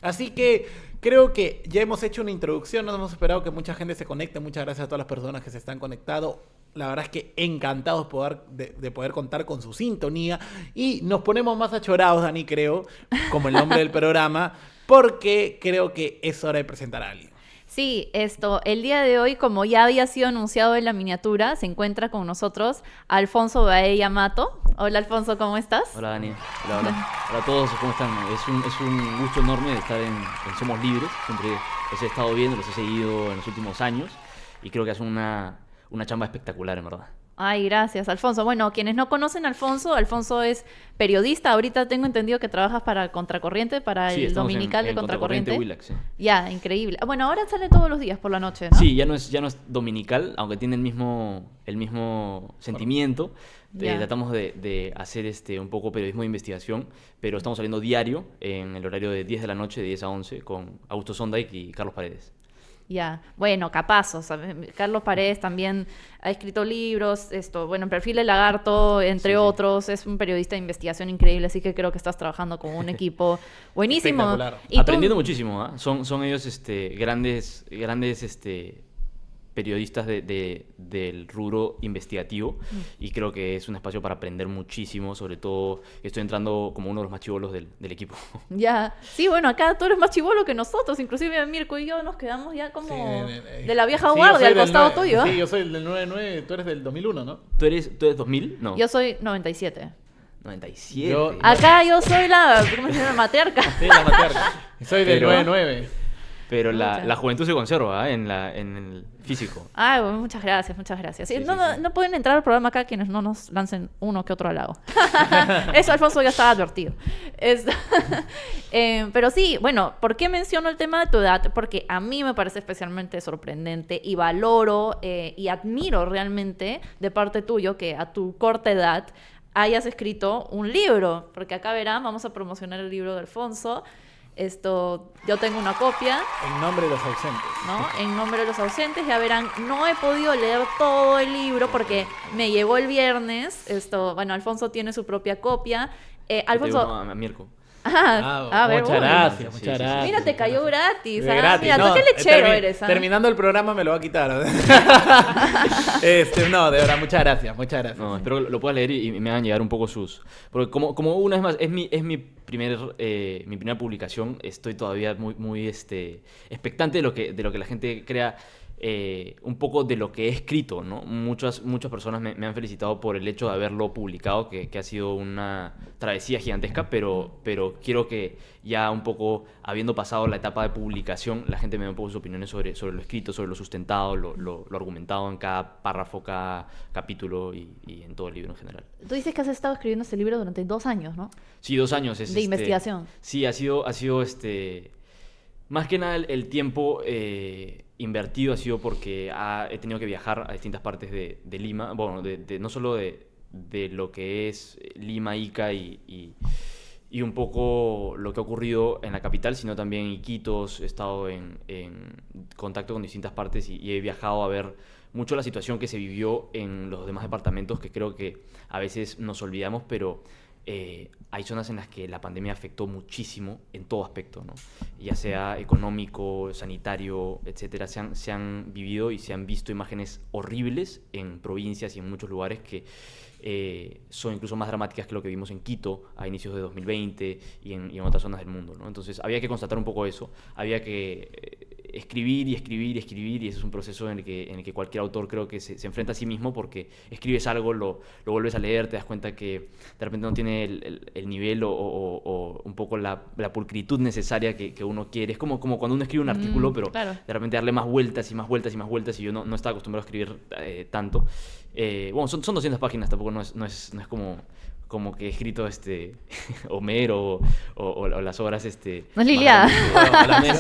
Así que creo que ya hemos hecho una introducción, nos hemos esperado que mucha gente se conecte. Muchas gracias a todas las personas que se están conectando. La verdad es que encantados de poder contar con su sintonía. Y nos ponemos más achorados, Dani, creo, como el nombre del programa, porque creo que es hora de presentar a alguien. Sí, el día de hoy, como ya había sido anunciado en la miniatura, se encuentra con nosotros Alfonso Baella Mato. Hola Alfonso, ¿cómo estás? Hola Dani, hola a todos, ¿cómo están? Es un gusto enorme de estar en Somos Libres, siempre los he estado viendo, los he seguido en los últimos años y creo que hacen una chamba espectacular, en verdad. Ay, gracias, Alfonso. Bueno, quienes no conocen a Alfonso es periodista. Ahorita tengo entendido que trabajas para Contracorriente, para Sí, el dominical de Contracorriente. Willax, sí. Ya, increíble. Bueno, ahora sale todos los días por la noche, ¿no? Sí, ya no es dominical, aunque tiene el mismo sentimiento. Tratamos de hacer un poco periodismo de investigación, pero estamos saliendo diario en el horario de 10 de la noche, de 10 a 11, con Augusto Sondheim y Carlos Paredes. Ya, bueno, capazos. Carlos Paredes también ha escrito libros, en Perfil del Lagarto, entre otros. Es un periodista de investigación increíble, así que creo que estás trabajando con un equipo buenísimo. Espectacular. Y aprendiendo muchísimo, ¿eh? Son ellos grandes periodistas del rubro investigativo y creo que es un espacio para aprender muchísimo, sobre todo estoy entrando como uno de los más chibolos del equipo. Ya, sí, bueno, acá tú eres más chibolo que nosotros, inclusive Mirko y yo nos quedamos ya como de la vieja guardia al costado tuyo. Sí, yo soy del 99, tú eres del 2001, ¿no? ¿Tú eres 2000? No. Yo soy 97. 97. Acá yo soy ¿cómo se llama? Matriarca. Sí, la materna. Soy del 99. Pero la juventud se conserva en el físico. Ay, bueno, muchas gracias, muchas gracias. Sí, no pueden entrar al programa acá quienes no nos lancen uno que otro al lado. Eso Alfonso ya estaba advertido. Pero sí, bueno, ¿por qué menciono el tema de tu edad? Porque a mí me parece especialmente sorprendente y valoro y admiro realmente de parte tuyo que a tu corta edad hayas escrito un libro. Porque acá verán, vamos a promocionar el libro de Alfonso. Yo tengo una copia. En nombre de los ausentes. ¿No? En nombre de los ausentes. Ya verán, no he podido leer todo el libro porque me llegó el viernes. Alfonso tiene su propia copia. Alfonso. A Mirko. Muchas gracias, muchas gracias. Mira, te cayó gratis. Gratis. Mira, tú qué lechero eres. Terminando el programa me lo va a quitar. No, de verdad, muchas gracias, muchas gracias. No, espero que lo puedas leer y me hagan llegar un poco porque como una vez más, es mi primera publicación, estoy todavía muy expectante de lo que la gente crea. Un poco de lo que he escrito, ¿no? Muchas personas me han felicitado por el hecho de haberlo publicado, que ha sido una travesía gigantesca, pero quiero que ya un poco, habiendo pasado la etapa de publicación, la gente me dé un poco sus opiniones sobre lo escrito, sobre lo sustentado, lo argumentado en cada párrafo, cada capítulo y en todo el libro en general. Tú dices que has estado escribiendo este libro durante 2 años, ¿no? Sí, 2 años. De investigación. Sí, ha sido más que nada el tiempo invertido ha sido porque he tenido que viajar a distintas partes de Lima, bueno, no solo de lo que es Lima, Ica y un poco lo que ha ocurrido en la capital, sino también Iquitos. He estado en contacto con distintas partes y he viajado a ver mucho la situación que se vivió en los demás departamentos, que creo que a veces nos olvidamos, pero hay zonas en las que la pandemia afectó muchísimo en todo aspecto, ¿no? Ya sea económico, sanitario, etcétera. Se han vivido y se han visto imágenes horribles en provincias y en muchos lugares que son incluso más dramáticas que lo que vimos en Quito a inicios de 2020 y en otras zonas del mundo, ¿no? Entonces había que constatar un poco eso, había que escribir y ese es un proceso en el que cualquier autor creo que se enfrenta a sí mismo, porque escribes algo, lo vuelves a leer, te das cuenta que de repente no tiene el nivel o un poco la pulcritud necesaria que uno quiere. Es como cuando uno escribe un artículo, pero claro, de repente darle más vueltas y más vueltas y más vueltas, y yo no estaba acostumbrado a escribir tanto. Bueno, son 200 páginas, tampoco no es como que he escrito Homero o las obras no es Liliada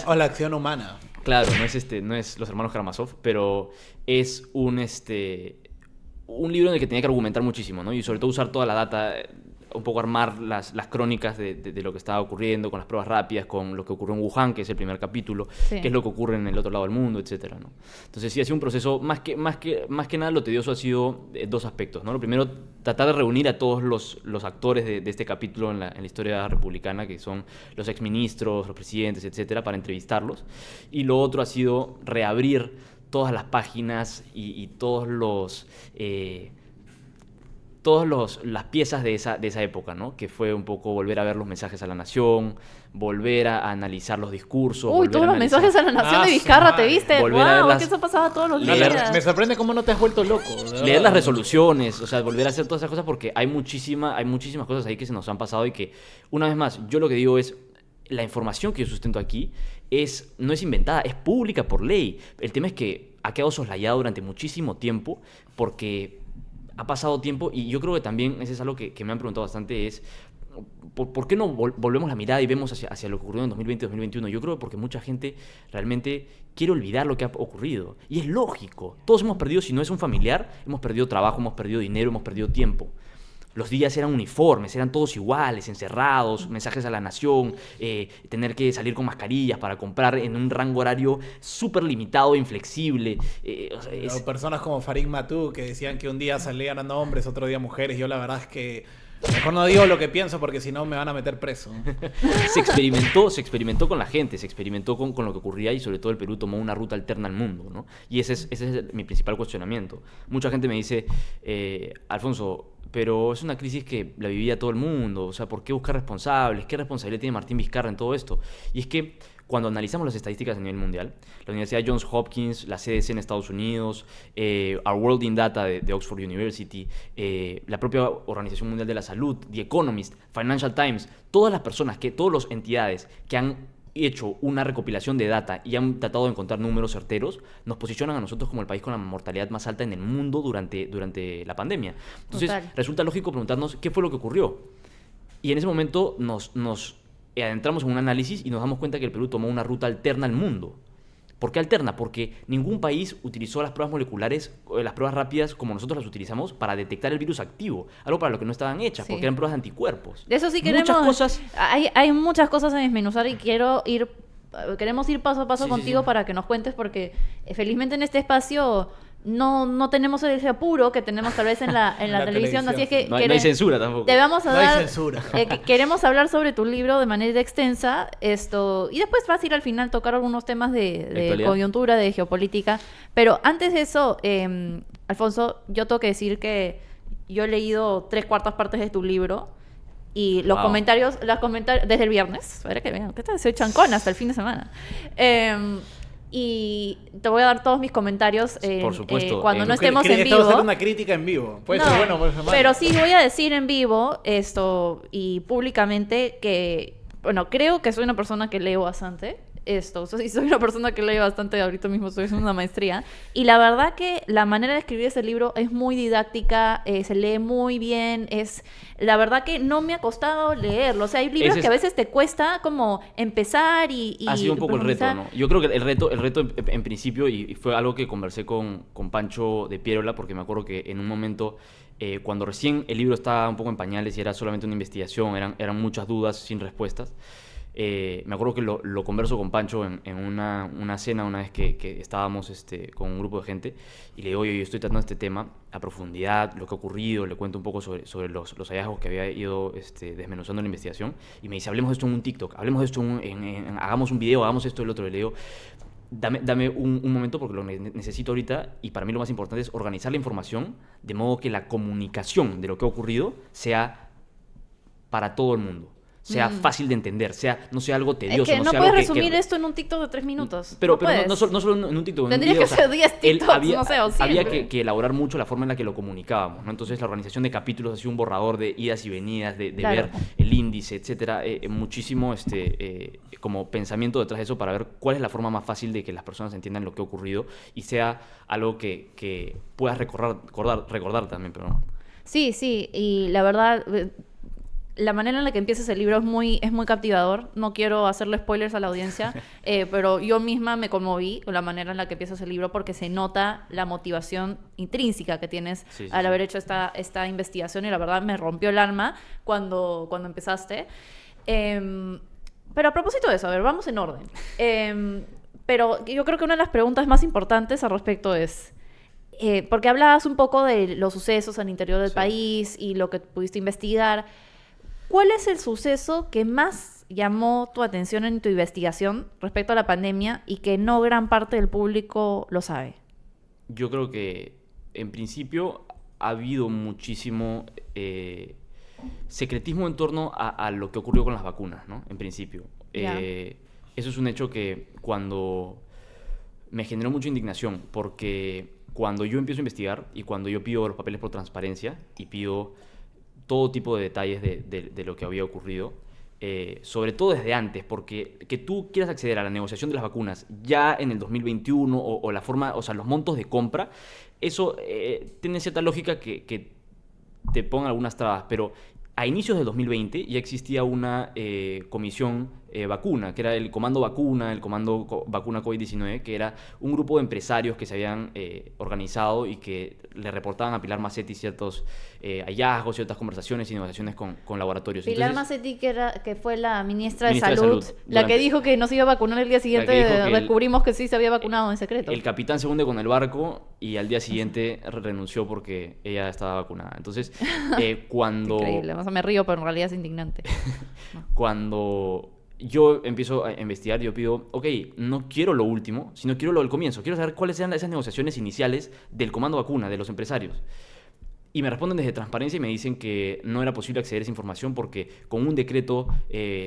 o la acción humana. Claro, no es Los Hermanos Karamazov, pero es un libro en el que tenía que argumentar muchísimo, ¿no? Y sobre todo usar toda la data un poco armar las crónicas de lo que estaba ocurriendo, con las pruebas rápidas, con lo que ocurrió en Wuhan, que es el primer capítulo, Sí. qué es lo que ocurre en el otro lado del mundo, etcétera, ¿no? Entonces sí ha sido un proceso, más que nada lo tedioso ha sido dos aspectos, ¿no? Lo primero, tratar de reunir a todos los actores de este capítulo en la historia republicana, que son los exministros, los presidentes, etcétera, para entrevistarlos. Y lo otro ha sido reabrir todas las páginas y las piezas de esa época, ¿no? Que fue un poco volver a ver los mensajes a la nación, volver a analizar los discursos. Uy, todos los mensajes a la nación de su Vizcarra, madre. ¿te viste? Volver a Wow, verlas- que eso pasaba todos los leer- días. Me sorprende cómo no te has vuelto loco. de Leer verdad. las resoluciones, o sea, volver a hacer todas esas cosas porque hay muchísimas cosas ahí que se nos han pasado y que, una vez más, yo lo que digo es, la información que yo sustento aquí no es inventada, es pública por ley. El tema es que ha quedado soslayado durante muchísimo tiempo porque ha pasado tiempo y yo creo que también, eso es algo que me han preguntado bastante, es ¿por qué no volvemos la mirada y vemos hacia lo que ocurrió en 2020-2021? Yo creo que porque mucha gente realmente quiere olvidar lo que ha ocurrido. Y es lógico. Todos hemos perdido, si no es un familiar, hemos perdido trabajo, hemos perdido dinero, hemos perdido tiempo. Los días eran uniformes, eran todos iguales, encerrados, mensajes a la nación, tener que salir con mascarillas para comprar en un rango horario súper limitado e inflexible. O sea, O personas como Farid Matou que decían que un día salían hombres, otro día mujeres. Yo la verdad es que mejor no digo lo que pienso porque si no me van a meter preso. se experimentó con la gente, se experimentó con lo que ocurría y sobre todo el Perú tomó una ruta alterna al mundo, ¿no? Y ese es mi principal cuestionamiento. Mucha gente me dice, Alfonso, pero es una crisis que la vivía todo el mundo, o sea, ¿por qué buscar responsables? ¿Qué responsabilidad tiene Martín Vizcarra en todo esto? Y es que cuando analizamos las estadísticas a nivel mundial, la Universidad Johns Hopkins, la CDC en Estados Unidos, Our World in Data de Oxford University, la propia Organización Mundial de la Salud, The Economist, Financial Times, todas las entidades que han hecho una recopilación de data y han tratado de encontrar números certeros, nos posicionan a nosotros como el país con la mortalidad más alta en el mundo durante la pandemia. Entonces, Total. resulta lógico preguntarnos qué fue lo que ocurrió. Y en ese momento nos adentramos en un análisis y nos damos cuenta que el Perú tomó una ruta alterna al mundo. ¿Por qué alterna? Porque ningún país utilizó las pruebas moleculares, las pruebas rápidas como nosotros las utilizamos para detectar el virus activo, algo para lo que no estaban hechas, Sí. porque eran pruebas de anticuerpos. De eso sí queremos. Muchas cosas. Hay muchas cosas a desmenuzar y queremos ir paso a paso Sí, sí, contigo sí. para que nos cuentes, porque felizmente en este espacio no tenemos ese apuro que tenemos tal vez en la La televisión, así es que No hay censura tampoco. te vamos a No hay dar. censura. Queremos hablar sobre tu libro de manera extensa, y después vas a ir al final tocar algunos temas de Actualidad. coyuntura, de geopolítica. Pero antes de eso, Alfonso, yo tengo que decir que yo he leído 3/4 partes de tu libro y los Wow. comentarios desde el viernes. Para que vean, ¿qué tal? Soy chancón hasta el fin de semana. Y te voy a dar todos mis comentarios Por supuesto, cuando no tú estemos en Esto va a ser vivo. una crítica en vivo. Puede No, ser bueno, puede ser malo. pero sí voy a decir en vivo y públicamente que, bueno, creo que soy una persona que leo bastante. Soy una persona que lee bastante, ahorita mismo estoy haciendo una maestría. Y la verdad que la manera de escribir ese libro es muy didáctica, se lee muy bien, la verdad que no me ha costado leerlo. O sea, hay libros Ese es- que a veces te cuesta como empezar y Ha sido un poco el reto, profundizar. ¿no? Yo creo que el reto en principio, y fue algo que conversé con Pancho de Pierola, porque me acuerdo que en un momento, cuando recién el libro estaba un poco en pañales y era solamente una investigación, eran muchas dudas sin respuestas, me acuerdo que lo converso con Pancho en una cena una vez que estábamos con un grupo de gente y le digo, oye, yo estoy tratando este tema a profundidad, lo que ha ocurrido, le cuento un poco sobre los hallazgos que había ido desmenuzando en la investigación y me dice, hablemos de esto en un TikTok, hablemos de esto hagamos un video, hagamos esto y el otro. Y le digo, dame un momento porque lo necesito ahorita y para mí lo más importante es organizar la información de modo que la comunicación de lo que ha ocurrido sea para todo el mundo. Sea fácil de entender, no sea algo tedioso. Es que no sea puedes algo resumir esto en un TikTok de 3 minutos. Pero puedes. no solo en un TikTok, en un Tendrías video, que hacer 10 él TikToks, había, no sé, o había siempre. que elaborar mucho la forma en la que lo comunicábamos, ¿no? Entonces la organización de capítulos ha sido un borrador de idas y venidas, de Claro. ver el índice, etcétera, muchísimo como pensamiento detrás de eso para ver cuál es la forma más fácil de que las personas entiendan lo que ha ocurrido y sea algo que puedas recordar también, pero no. Sí, y la verdad, la manera en la que empieza el libro es muy captivador. No quiero hacerle spoilers a la audiencia, pero yo misma me conmoví con la manera en la que empieza el libro porque se nota la motivación intrínseca que tienes al haber hecho esta investigación y la verdad me rompió el alma cuando empezaste. Pero a propósito de eso, a ver, vamos en orden. Pero yo creo que una de las preguntas más importantes al respecto es... porque hablabas un poco de los sucesos al interior del país y lo que pudiste investigar. ¿Cuál es el suceso que más llamó tu atención en tu investigación respecto a la pandemia y que no gran parte del público lo sabe? Yo creo que, en principio, ha habido muchísimo secretismo en torno a lo que ocurrió con las vacunas, ¿no? En principio. Eso es un hecho que cuando me generó mucha indignación, porque cuando yo empiezo a investigar y cuando yo pido los papeles por transparencia y pido todo tipo de detalles de lo que había ocurrido, sobre todo desde antes, porque que tú quieras acceder a la negociación de las vacunas ya en el 2021 o la forma, o sea, los montos de compra, eso tiene cierta lógica que te pongan algunas trabas, pero a inicios del 2020 ya existía una comisión vacuna, que era el Comando Vacuna, el Comando Vacuna COVID-19, que era un grupo de empresarios que se habían organizado y que le reportaban a Pilar Macetti ciertos hallazgos, ciertas conversaciones y negociaciones con laboratorios. Pilar Macetti, que fue la ministra de Salud, la durante, que dijo que nos iba a vacunar el día siguiente, descubrimos que sí se había vacunado en secreto. El capitán se hunde con el barco y al día siguiente renunció porque ella estaba vacunada. Entonces, cuando... Increíble, o sea, me río, pero en realidad es indignante. No. Cuando yo empiezo a investigar, yo pido, ok, no quiero lo último, sino quiero lo del comienzo. Quiero saber cuáles eran esas negociaciones iniciales del Comando Vacuna, de los empresarios. Y me responden desde Transparencia y me dicen que no era posible acceder a esa información porque con un decreto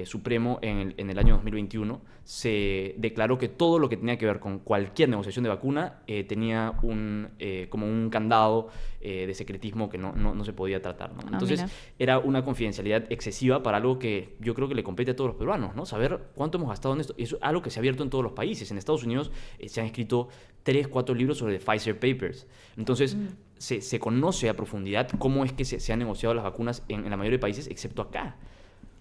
supremo en el año 2021 se declaró que todo lo que tenía que ver con cualquier negociación de vacuna tenía como un candado de secretismo que no se podía tratar, ¿no? Entonces era una confidencialidad excesiva para algo que yo creo que le compete a todos los peruanos, ¿no? Saber cuánto hemos gastado en esto. Y eso es algo que se ha abierto en todos los países. En Estados Unidos se han escrito 3, 4 libros sobre the Pfizer Papers. Entonces... Se conoce a profundidad cómo es que se han negociado las vacunas en la mayoría de países, excepto acá.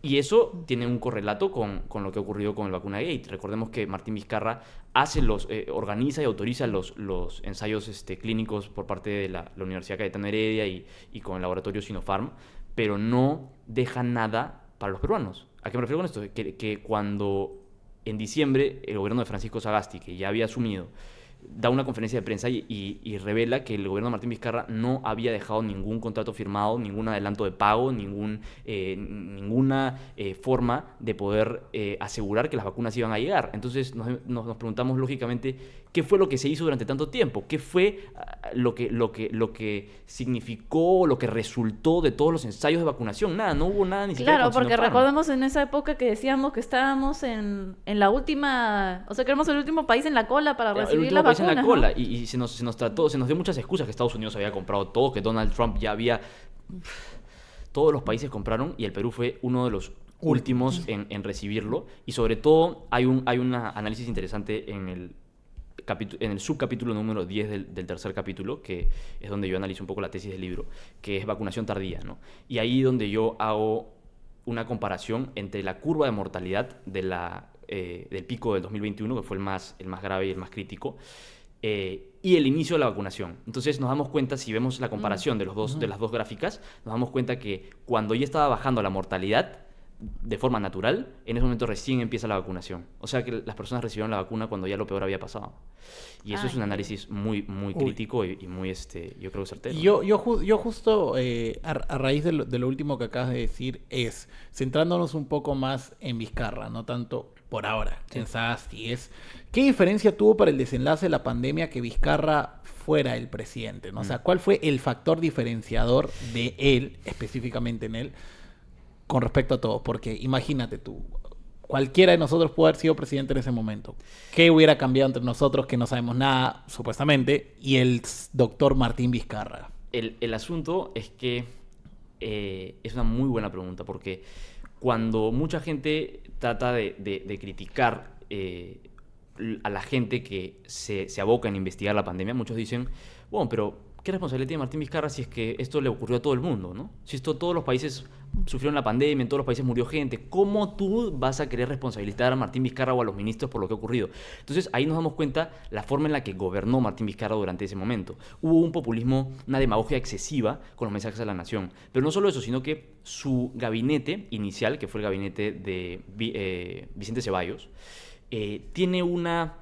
Y eso tiene un correlato con lo que ha ocurrido con el Vacunagate. Recordemos que Martín Vizcarra organiza y autoriza los ensayos clínicos por parte de la Universidad Cayetano Heredia y con el laboratorio Sinopharm, pero no deja nada para los peruanos. ¿A qué me refiero con esto? Que cuando en diciembre el gobierno de Francisco Sagasti, que ya había asumido, da una conferencia de prensa y revela que el gobierno de Martín Vizcarra no había dejado ningún contrato firmado, ningún adelanto de pago, ninguna forma de poder asegurar que las vacunas iban a llegar. Entonces nos preguntamos lógicamente qué fue lo que se hizo durante tanto tiempo, qué fue lo que significó, lo que resultó de todos los ensayos de vacunación. Nada, no hubo nada ni siquiera. Claro, porque recordemos en esa época que decíamos que estábamos en la última, o sea, que éramos el último país en la cola para recibir las vacunas, en la cola, ¿no? Y se nos dio muchas excusas, que Estados Unidos había comprado todo, que Donald Trump ya había... Todos los países compraron y el Perú fue uno de los últimos en recibirlo. Y sobre todo hay un análisis interesante en el subcapítulo número 10 del tercer capítulo, que es donde yo analizo un poco la tesis del libro, que es vacunación tardía, ¿no? Y ahí donde yo hago una comparación entre la curva de mortalidad del pico del 2021, que fue el más grave y el más crítico, y el inicio de la vacunación. Entonces nos damos cuenta, si vemos la comparación de las dos gráficas, nos damos cuenta que cuando ya estaba bajando la mortalidad de forma natural, en ese momento recién empieza la vacunación. O sea que las personas recibieron la vacuna cuando ya lo peor había pasado. Y eso es un análisis muy crítico y muy, yo creo, certero. Yo justo, a raíz de lo último que acabas de decir, centrándonos un poco más en Vizcarra, no tanto por ahora, en Sagasti, ¿qué diferencia tuvo para el desenlace de la pandemia que Vizcarra fuera el presidente, ¿no? O sea, ¿cuál fue el factor diferenciador de él, específicamente en él, con respecto a todo? Porque imagínate tú, cualquiera de nosotros pudo haber sido presidente en ese momento. ¿Qué hubiera cambiado entre nosotros que no sabemos nada, supuestamente, y el doctor Martín Vizcarra? El asunto es que es una muy buena pregunta, porque cuando mucha gente trata de criticar a la gente que se aboca en investigar la pandemia, muchos dicen, bueno, pero ¿qué responsabilidad tiene Martín Vizcarra si es que esto le ocurrió a todo el mundo, ¿no? Si todos los países sufrieron la pandemia, en todos los países murió gente. ¿Cómo tú vas a querer responsabilizar a Martín Vizcarra o a los ministros por lo que ha ocurrido? Entonces ahí nos damos cuenta la forma en la que gobernó Martín Vizcarra durante ese momento. Hubo un populismo, una demagogia excesiva con los mensajes a la nación. Pero no solo eso, sino que su gabinete inicial, que fue el gabinete de Vicente Ceballos, tiene una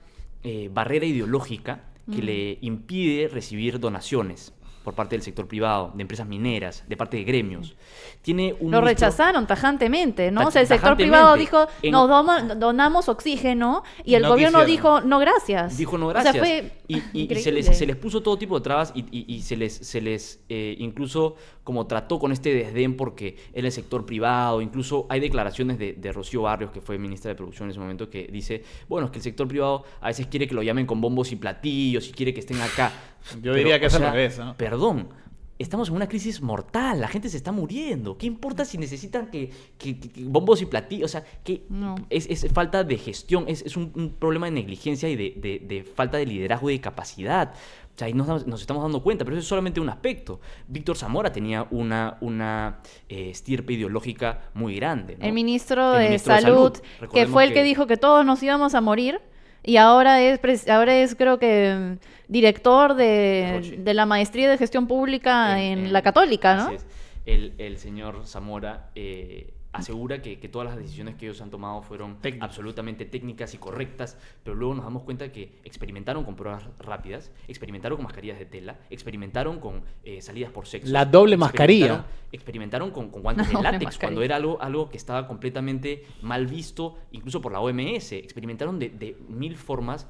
barrera ideológica que le impide recibir donaciones por parte del sector privado, de empresas mineras, de parte de gremios. Tiene un Lo ministro- rechazaron tajantemente, ¿no? O sea, el sector Tajantemente. privado dijo, En- donamos oxígeno, y el No gobierno quisieron. dijo, no gracias. Dijo no O sea, gracias. fue y increíble. se les puso todo tipo de trabas y se les incluso como trató con este desdén porque era el sector privado. Incluso hay declaraciones de Rocío Barrios, que fue ministra de Producción en ese momento, que dice, bueno, es que el sector privado a veces quiere que lo llamen con bombos y platillos y quiere que estén acá. Yo diría que o es al sea, revés, ¿no? Perdón. Estamos en una crisis mortal, la gente se está muriendo. ¿Qué importa si necesitan que bombos y platillos? O sea, que No. es falta de gestión, es un problema de negligencia y de falta de liderazgo y de capacidad. O sea, ahí nos estamos dando cuenta, pero eso es solamente un aspecto. Víctor Zamora tenía una estirpe ideológica muy grande, ¿no? El ministro El de ministro de Salud, Salud. que Recordemos fue el que dijo que todos nos íbamos a morir, y ahora es creo que director Roche. de la maestría de gestión pública en la Católica, ¿no? Así es. El señor Zamora asegura que todas las decisiones que ellos han tomado fueron absolutamente técnicas y correctas, pero luego nos damos cuenta que experimentaron con pruebas rápidas, experimentaron con mascarillas de tela, experimentaron con salidas por sexo. La doble mascarilla. Experimentaron con guantes de La doble látex, mascarilla. cuando era algo que estaba completamente mal visto, incluso por la OMS. Experimentaron de mil formas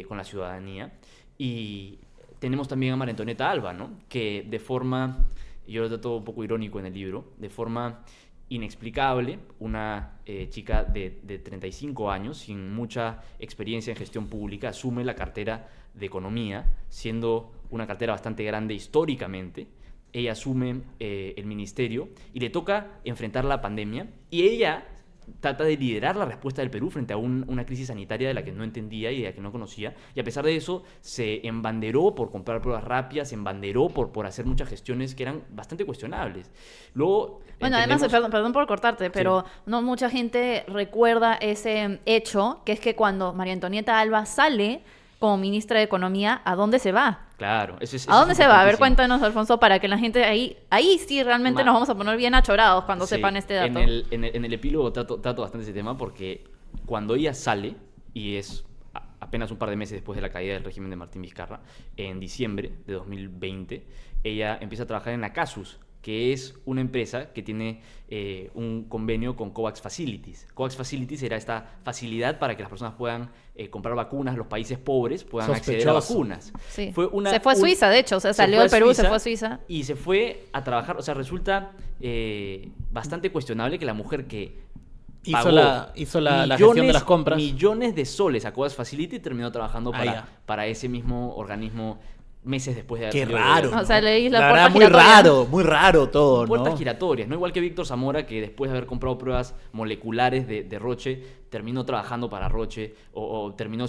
con la ciudadanía. Y tenemos también a María Antonieta Alba, ¿no? Que de forma, yo lo trato un poco irónico en el libro, de forma inexplicable, una chica de 35 años, sin mucha experiencia en gestión pública, asume la cartera de Economía, siendo una cartera bastante grande históricamente. Ella asume el ministerio y le toca enfrentar la pandemia, y ella trata de liderar la respuesta del Perú frente a una crisis sanitaria de la que no entendía y de la que no conocía, y a pesar de eso se embanderó por comprar pruebas rápidas, se embanderó por hacer muchas gestiones que eran bastante cuestionables. Luego, Bueno, además, perdón por cortarte, pero no mucha gente recuerda ese hecho, que es que cuando María Antonieta Alba sale como ministra de Economía, ¿a dónde se va? Claro, eso es ¿A dónde se va? A ver, importantísimo. cuéntanos, Alfonso, para que la gente ahí sí realmente nos vamos a poner bien achorados cuando Sí, sepan este dato. En el epílogo trato bastante ese tema porque cuando ella sale, y es apenas un par de meses después de la caída del régimen de Martín Vizcarra, en diciembre de 2020, ella empieza a trabajar en la Casus, que es una empresa que tiene un convenio con COVAX Facilities. COVAX Facilities era esta facilidad para que las personas puedan comprar vacunas, los países pobres puedan acceder a vacunas. Sí. Se fue a Suiza, de hecho, o sea, salió del Perú, se fue a Suiza. Y se fue a trabajar, o sea, resulta bastante cuestionable que la mujer que Hizo la gestión de las compras. millones de soles a COVAX Facility y terminó trabajando ya. para ese mismo organismo meses después de haber Qué salido del raro. gobierno. O sea, leí la La puerta verdad, muy giratoria. muy raro todo, Puertas ¿no? giratorias, no igual que Víctor Zamora, que después de haber comprado pruebas moleculares de Roche, terminó trabajando para Roche o terminó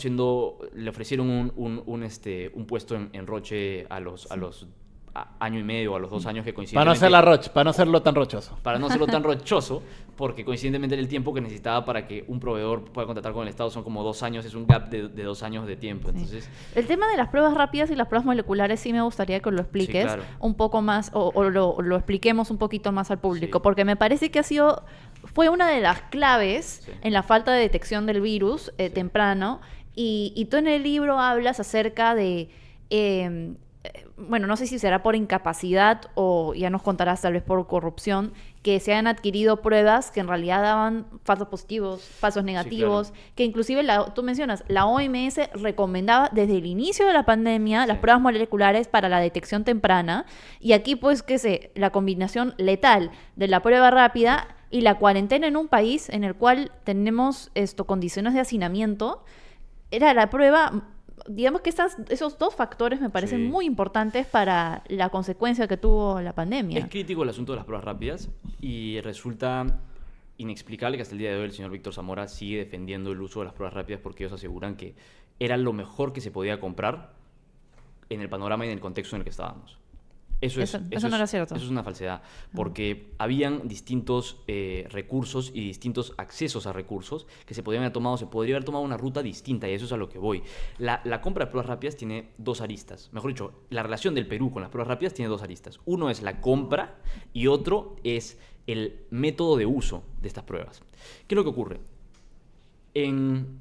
le ofrecieron un puesto en Roche a los año y medio o a los 2 años que Para no ser la Roche, para no serlo tan rochoso. para no serlo tan rochoso, porque coincidentemente el tiempo que necesitaba para que un proveedor pueda contratar con el Estado son como 2 años, es un gap de 2 años de tiempo. Entonces, El tema de las pruebas rápidas y las pruebas moleculares sí me gustaría que lo expliques claro. un poco más o lo expliquemos un poquito más al público, Sí. porque me parece que fue una de las claves Sí. en la falta de detección del virus temprano, y tú en el libro hablas acerca de... bueno, no sé si será por incapacidad o ya nos contarás tal vez por corrupción, que se han adquirido pruebas que en realidad daban falsos positivos, falsos negativos, que inclusive tú mencionas, la OMS recomendaba desde el inicio de la pandemia las pruebas moleculares para la detección temprana, y aquí pues la combinación letal de la prueba rápida y la cuarentena en un país en el cual tenemos condiciones de hacinamiento, era la prueba. Digamos que esos dos factores me parecen muy importantes para la consecuencia que tuvo la pandemia. es crítico el asunto de las pruebas rápidas y resulta inexplicable que hasta el día de hoy el señor Víctor Zamora sigue defendiendo el uso de las pruebas rápidas porque ellos aseguran que era lo mejor que se podía comprar en el panorama y en el contexto en el que estábamos. Eso no era cierto. Eso es una falsedad, porque habían distintos recursos y distintos accesos a recursos que se podría haber tomado una ruta distinta, y eso es a lo que voy. La compra de pruebas rápidas tiene dos aristas. Mejor dicho, la relación del Perú con las pruebas rápidas tiene dos aristas. Uno es la compra y otro es el método de uso de estas pruebas. ¿Qué es lo que ocurre? En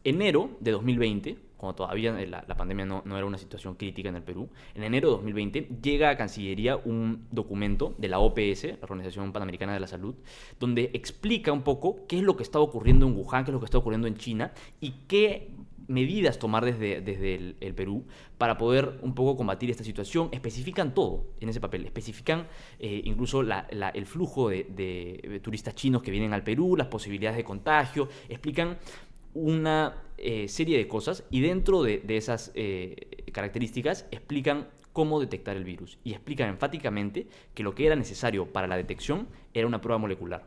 enero de 2020, cuando todavía la pandemia no era una situación crítica en el Perú, en enero de 2020 llega a Cancillería un documento de la OPS, la Organización Panamericana de la Salud, donde explica un poco qué es lo que está ocurriendo en Wuhan, qué es lo que está ocurriendo en China y qué medidas tomar desde el Perú para poder un poco combatir esta situación. Especifican todo en ese papel, especifican incluso el flujo de turistas chinos que vienen al Perú, las posibilidades de contagio, explican una serie de cosas, y dentro de esas características explican cómo detectar el virus, y explican enfáticamente que lo que era necesario para la detección era una prueba molecular.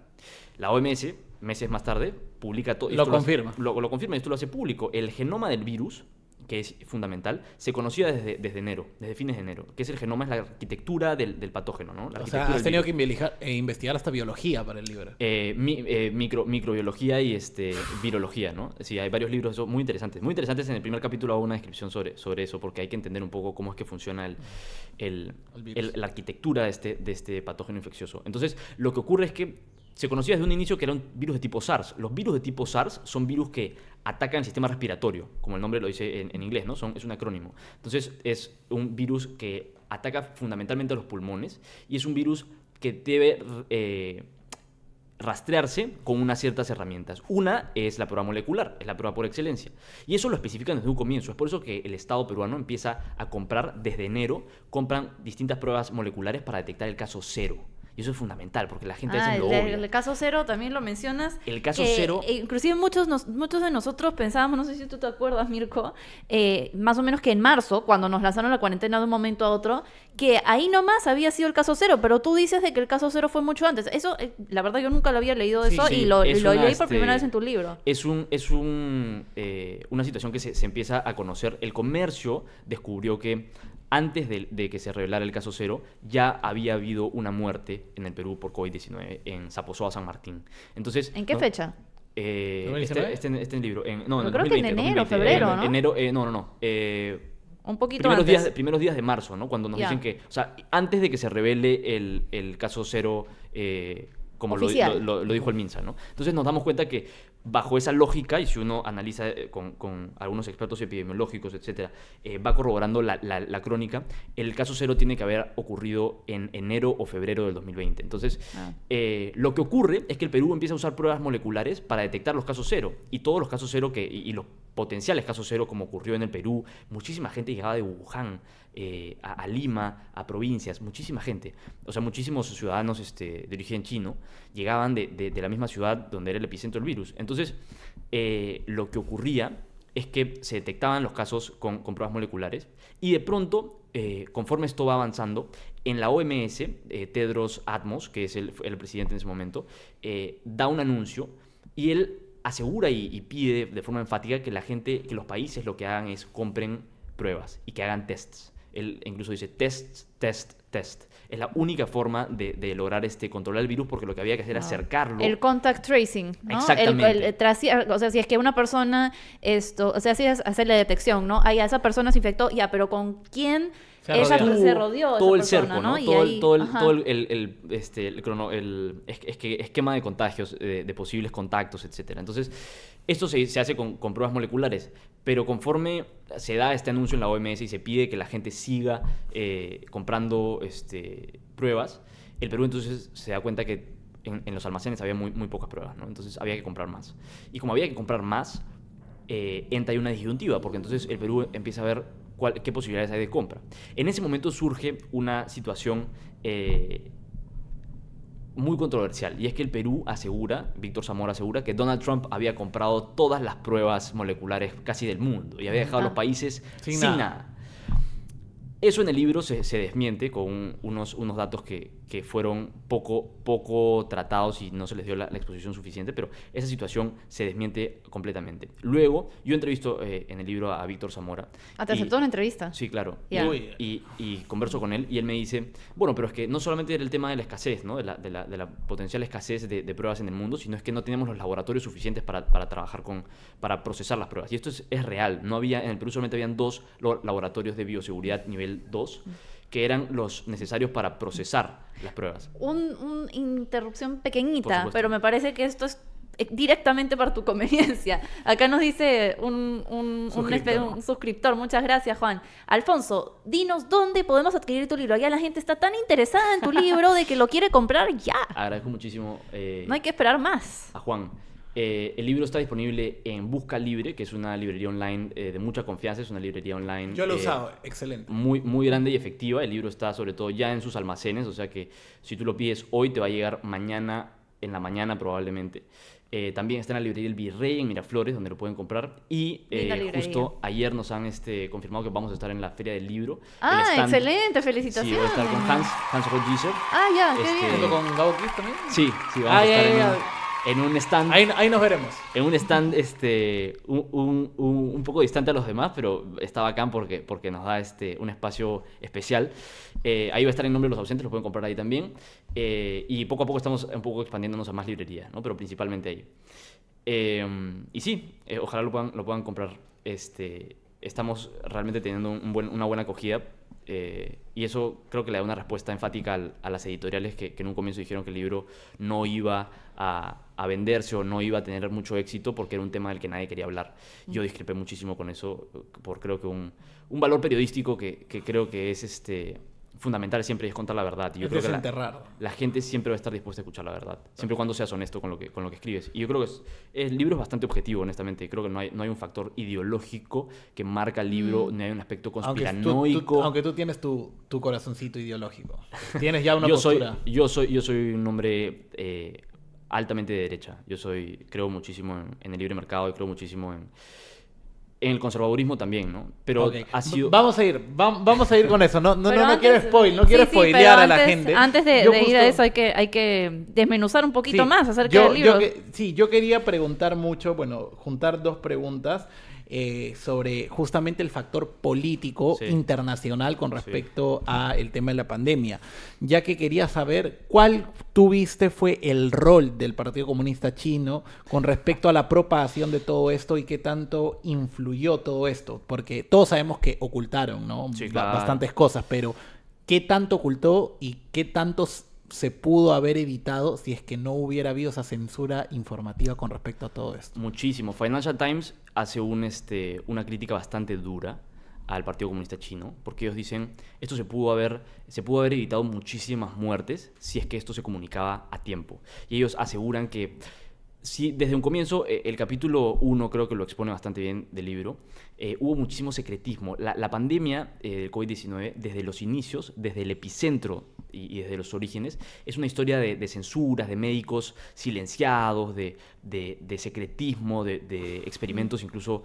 La OMS, meses más tarde, publica todo. Lo confirma. Lo confirma, y esto lo hace público. El genoma del virus, que es fundamental, se conocía desde enero, desde fines de enero. Que es el genoma, es la arquitectura del patógeno, ¿no? O sea, has tenido que investigar hasta biología para el libro. Microbiología y virología, ¿no? Sí, hay varios libros muy interesantes. Muy interesantes. En el primer capítulo hago una descripción sobre eso, porque hay que entender un poco cómo es que funciona la arquitectura de este patógeno infeccioso. Entonces, lo que ocurre es que se conocía desde un inicio que era un virus de tipo SARS. Los virus de tipo SARS son virus que atacan el sistema respiratorio, como el nombre lo dice en inglés, ¿no? Es un acrónimo. Entonces, es un virus que ataca fundamentalmente a los pulmones, y es un virus que debe rastrearse con unas ciertas herramientas. Una es la prueba molecular, es la prueba por excelencia. Y eso lo especifican desde un comienzo. Es por eso que el Estado peruano empieza a comprar, desde enero, compran distintas pruebas moleculares para detectar el caso cero. Y eso es fundamental, porque la gente a veces lo obvia. El caso cero también lo mencionas. El caso cero... Inclusive muchos de nosotros pensábamos, no sé si tú te acuerdas, Mirko, más o menos que en marzo, cuando nos lanzaron la cuarentena de un momento a otro, que ahí nomás había sido el caso cero, pero tú dices de que el caso cero fue mucho antes. Eso, la verdad, yo nunca lo había leído de eso, y lo leí por primera vez en tu libro. Es una situación que se empieza a conocer. El comercio descubrió que antes de que se revelara el caso cero, ya había habido una muerte en el Perú por COVID-19 en Zaposoa, San Martín. Entonces, ¿en qué fecha? Este el libro. Yo creo que en enero, febrero, ¿no? Enero, un poquito antes. Primeros días de marzo, ¿no? Cuando nos dicen que... O sea, antes de que se revele el caso cero, como lo dijo el MINSA, ¿no? Entonces nos damos cuenta que bajo esa lógica, y si uno analiza con algunos expertos epidemiológicos, etcétera, va corroborando la crónica, el caso cero tiene que haber ocurrido en enero o febrero del 2020. Entonces, lo que ocurre es que el Perú empieza a usar pruebas moleculares para detectar los casos cero, y todos los casos cero y los potenciales casos cero, como ocurrió en el Perú. Muchísima gente llegaba de Wuhan a Lima, a provincias, muchísima gente. O sea, muchísimos ciudadanos de origen chino llegaban de la misma ciudad donde era el epicentro del virus. Entonces, lo que ocurría es que se detectaban los casos con pruebas moleculares, y de pronto, conforme esto va avanzando, en la OMS, Tedros Adhanom, que es el presidente en ese momento, da un anuncio, y él asegura y pide de forma enfática que que los países lo que hagan es compren pruebas y que hagan tests. Él incluso dice test. Es la única forma de lograr controlar el virus, porque lo que había que hacer era acercarlo. El contact tracing, ¿no? Exactamente. O sea, si es que una persona, o sea, si es hacer la detección, ¿no? Ahí a esa persona se infectó, ya, pero ¿con quién se rodeó todo el esa persona, cerco, ¿no? Y todo el esquema de contagios, de posibles contactos, etcétera. Entonces, esto se hace con pruebas moleculares, pero conforme se da este anuncio en la OMS y se pide que la gente siga comprando pruebas, el Perú entonces se da cuenta que en los almacenes había muy pocas pruebas, ¿no? Entonces había que comprar más. Y como había que comprar más, entra ahí una disyuntiva, porque entonces el Perú empieza a ver qué posibilidades hay de compra. En ese momento surge una situación muy controversial, y es que el Perú Víctor Zamora asegura que Donald Trump había comprado todas las pruebas moleculares casi del mundo y había dejado a los países sin nada. Eso en el libro se desmiente con unos datos que fueron poco tratados y no se les dio la exposición suficiente, pero esa situación se desmiente completamente. Luego, yo entrevisto en el libro a Víctor Zamora. ¿Te aceptó una entrevista? Sí, claro. Ya. Y converso con él y él me dice, bueno, pero es que no solamente era el tema de la escasez, ¿no? de la potencial escasez de pruebas en el mundo, sino es que no teníamos los laboratorios suficientes para trabajar para procesar las pruebas. Y esto es real. No había, en el Perú solamente habían 2 laboratorios de bioseguridad nivel 2, que eran los necesarios para procesar las pruebas. Una interrupción Por pequeñita, supuesto. pero me parece que esto es directamente para tu conveniencia. Acá nos dice un suscriptor. Muchas gracias, Juan. Alfonso, dinos dónde podemos adquirir tu libro. Ya la gente está tan interesada en tu libro de que lo quiere comprar ya. Agradezco muchísimo No hay que esperar más. a Juan. El libro está disponible en Busca Libre, que es una librería online de mucha confianza, es una librería online Yo lo he usado, excelente. muy grande y efectiva. El libro está sobre todo ya en sus almacenes, o sea que si tú lo pides hoy te va a llegar mañana, en la mañana probablemente. También está en la librería El Virrey en Miraflores, donde lo pueden comprar. Y Linda librería. justo ayer nos han confirmado que vamos a estar en la Feria del Libro. Ah, El stand- excelente, Sí, felicitaciones. voy a estar con Hans Rodgiser. Ah, ya, qué Este, bien. ¿Junto con Gabo Kiss también? Sí, vamos a estar ya. en un stand. Ahí nos veremos. En un stand un poco distante a los demás, pero está bacán porque nos da un espacio especial. Ahí va a estar El Nombre de los Ausentes, lo pueden comprar ahí también. Y poco a poco estamos un poco expandiéndonos a más librerías, ¿no? Pero principalmente ahí. Y sí, ojalá lo puedan comprar. Estamos realmente teniendo una buena acogida. Y eso creo que le da una respuesta enfática a las editoriales que en un comienzo dijeron que el libro no iba a venderse o no iba a tener mucho éxito porque era un tema del que nadie quería hablar. Yo discrepé muchísimo con eso, por creo que un valor periodístico que creo que es fundamental siempre es contar la verdad. Y yo Es creo que desenterrar. la gente siempre va a estar dispuesta a escuchar la verdad, siempre y cuando seas honesto con lo que escribes. Y yo creo que el libro es bastante objetivo, honestamente. Creo que no hay un factor ideológico que marca el libro, ni hay un aspecto conspiranoico. Aunque tú tienes tu corazoncito ideológico. Tienes ya una yo postura. soy un hombre altamente de derecha. Creo muchísimo en el libre mercado y creo muchísimo en el conservadurismo también, ¿no? Pero Ok. ha sido... Vamos a ir con eso. No Pero quiero antes- quiero sí, spoilear pero a la gente. Antes de Yo ir justo- a eso hay que desmenuzar un poquito Sí, más acerca del libro. Yo quería preguntar mucho, juntar 2 preguntas sobre justamente el factor político Sí. internacional con respecto a el tema de la pandemia, ya que quería saber cuál tú viste fue el rol del Partido Comunista Chino con respecto a la propagación de todo esto y qué tanto influyó todo esto, porque todos sabemos que ocultaron, ¿no? Sí, claro. Bastantes cosas, pero ¿qué tanto ocultó y qué tanto se pudo haber evitado si es que no hubiera habido esa censura informativa con respecto a todo esto? Muchísimo. Financial Times hace una crítica bastante dura al Partido Comunista Chino, porque ellos dicen, esto se pudo haber evitado muchísimas muertes si es que esto se comunicaba a tiempo. Y ellos aseguran que sí, desde un comienzo, el capítulo 1 creo que lo expone bastante bien del libro, hubo muchísimo secretismo. La pandemia del COVID-19, desde los inicios, desde el epicentro y desde los orígenes, es una historia de censuras, de médicos silenciados, de secretismo, de experimentos incluso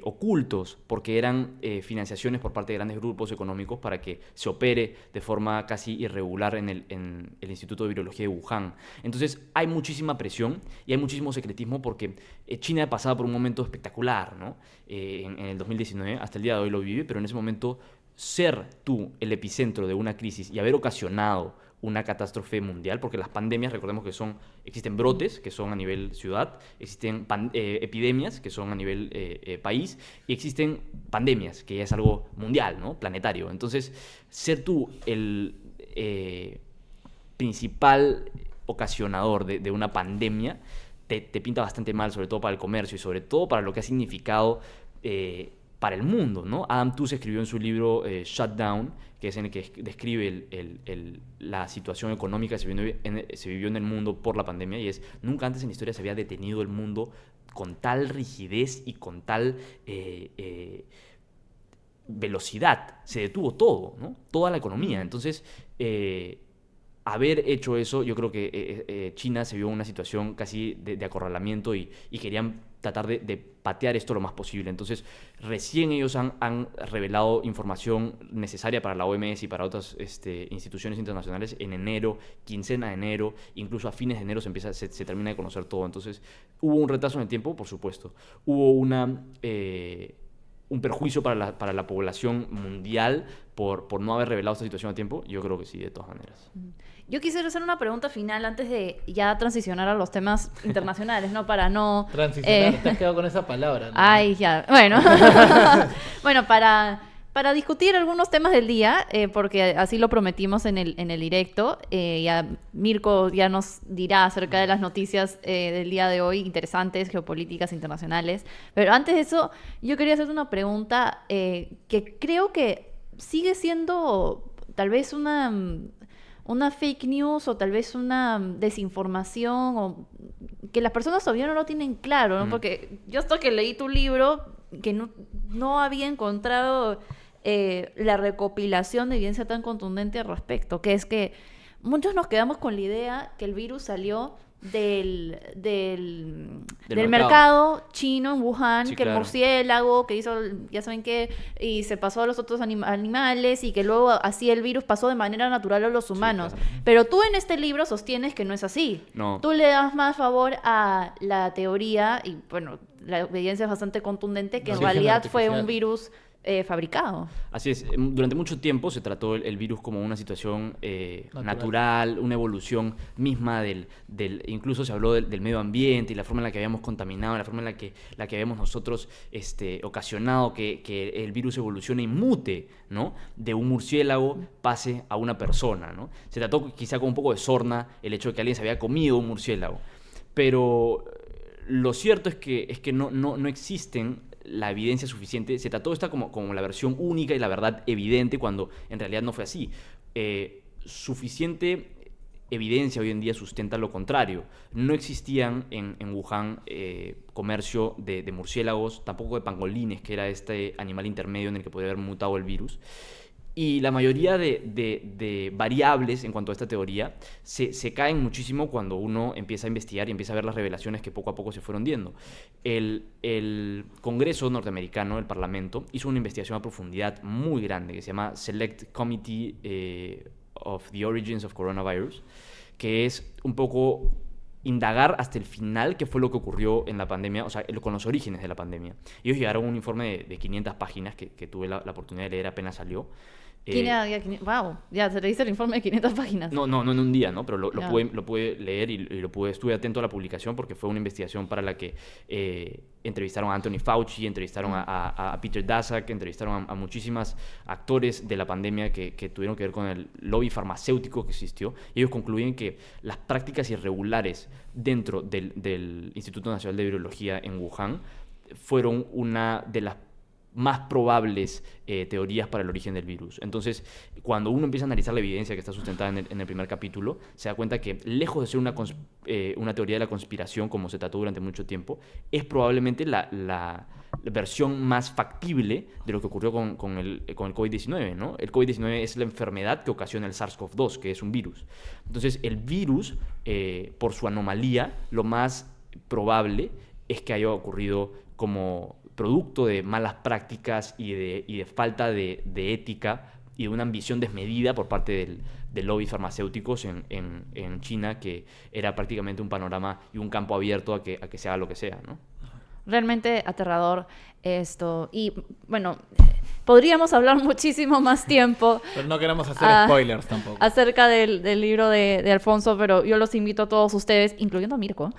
ocultos, porque eran financiaciones por parte de grandes grupos económicos para que se opere de forma casi irregular en el Instituto de Virología de Wuhan. Entonces hay muchísima presión y hay muchísimo secretismo porque China pasaba por un momento espectacular, ¿no? En el 2019, hasta el día de hoy lo vive, pero en ese momento ser tú el epicentro de una crisis y haber ocasionado una catástrofe mundial, porque las pandemias, recordemos que existen brotes, que son a nivel ciudad, existen epidemias, que son a nivel país, y existen pandemias, que ya es algo mundial, ¿no? Planetario. Entonces, ser tú el principal ocasionador de una pandemia te pinta bastante mal, sobre todo para el comercio y sobre todo para lo que ha significado para el mundo, ¿no? Adam Tooze escribió en su libro Shutdown, que es en el que describe la situación económica que se vivió en el mundo por la pandemia, y es, nunca antes en la historia se había detenido el mundo con tal rigidez y con tal velocidad. Se detuvo todo, ¿no? Toda la economía. Entonces, haber hecho eso, yo creo que China se vio en una situación casi de acorralamiento y querían tratar de patear esto lo más posible. Entonces, recién ellos han revelado información necesaria para la OMS y para otras instituciones internacionales en enero, quincena de enero, incluso a fines de enero se termina de conocer todo. Entonces, hubo un retraso en el tiempo, por supuesto. Hubo un perjuicio para la población mundial por no haber revelado esta situación a tiempo. Yo creo que sí, de todas maneras. Yo quisiera hacer una pregunta final antes de ya transicionar a los temas internacionales, ¿no? Para no... Transicionar, te has quedado con esa palabra, ¿no? Ay, ya. Bueno. Bueno, para discutir algunos temas del día, porque así lo prometimos en el directo, ya Mirko ya nos dirá acerca de las noticias del día de hoy, interesantes, geopolíticas internacionales. Pero antes de eso, yo quería hacerte una pregunta que creo que sigue siendo tal vez una fake news o tal vez una desinformación o que las personas todavía no lo tienen claro, ¿no? Porque yo hasta que leí tu libro que no había encontrado la recopilación de evidencia tan contundente al respecto, que es que muchos nos quedamos con la idea que el virus salió del mercado chino en Wuhan, Sí, que claro. el murciélago que hizo, ya saben qué, y se pasó a los otros animales y que luego así el virus pasó de manera natural a los humanos. claro. Pero tú en este libro sostienes que no es así. No. Tú le das más favor a la teoría y bueno, la evidencia es bastante contundente que en Oxígeno realidad fue artificial. un virus fabricado. Así es, durante mucho tiempo se trató el virus como una situación natural, una evolución misma incluso se habló del medio ambiente y la forma en la que habíamos contaminado, la forma en la que habíamos nosotros ocasionado que el virus evolucione y mute, ¿no? De un murciélago pase a una persona, ¿no? Se trató quizá con un poco de sorna el hecho de que alguien se había comido un murciélago, pero lo cierto es que no existen la evidencia suficiente. Se trató esta como la versión única y la verdad evidente cuando en realidad no fue así. Suficiente evidencia hoy en día sustenta lo contrario. No existían en Wuhan comercio de murciélagos, tampoco de pangolines, que era este animal intermedio en el que podía haber mutado el virus. Y la mayoría de variables en cuanto a esta teoría se caen muchísimo cuando uno empieza a investigar y empieza a ver las revelaciones que poco a poco se fueron dando. El Congreso norteamericano, el Parlamento, hizo una investigación a profundidad muy grande que se llama Select Committee of the Origins of Coronavirus, que es un poco indagar hasta el final qué fue lo que ocurrió en la pandemia, o sea, con los orígenes de la pandemia. Ellos llegaron a un informe de 500 páginas que tuve la oportunidad de leer apenas salió. Wow, ya se leíste el informe de 500 páginas. No en un día, ¿no? Pero lo Ya. pude leer y estuve atento a la publicación porque fue una investigación para la que entrevistaron a Anthony Fauci, entrevistaron a Peter Daszak, entrevistaron a muchísimos actores de la pandemia que tuvieron que ver con el lobby farmacéutico que existió. Y ellos concluyen que las prácticas irregulares dentro del Instituto Nacional de Virología en Wuhan fueron una de las más probables teorías para el origen del virus. Entonces, cuando uno empieza a analizar la evidencia que está sustentada en el primer capítulo, se da cuenta que, lejos de ser una teoría de la conspiración, como se trató durante mucho tiempo, es probablemente la versión más factible de lo que ocurrió con el COVID-19, ¿no? El COVID-19 es la enfermedad que ocasiona el SARS-CoV-2, que es un virus. Entonces, el virus, por su anomalía, lo más probable es que haya ocurrido como producto de malas prácticas y de falta de ética y de una ambición desmedida por parte del lobby farmacéuticos en China, que era prácticamente un panorama y un campo abierto a que se haga lo que sea, ¿no? Realmente aterrador esto. Y bueno, podríamos hablar muchísimo más tiempo Pero no queremos hacer spoilers tampoco. acerca del libro de Alfonso, pero yo los invito a todos ustedes, incluyendo a Mirko,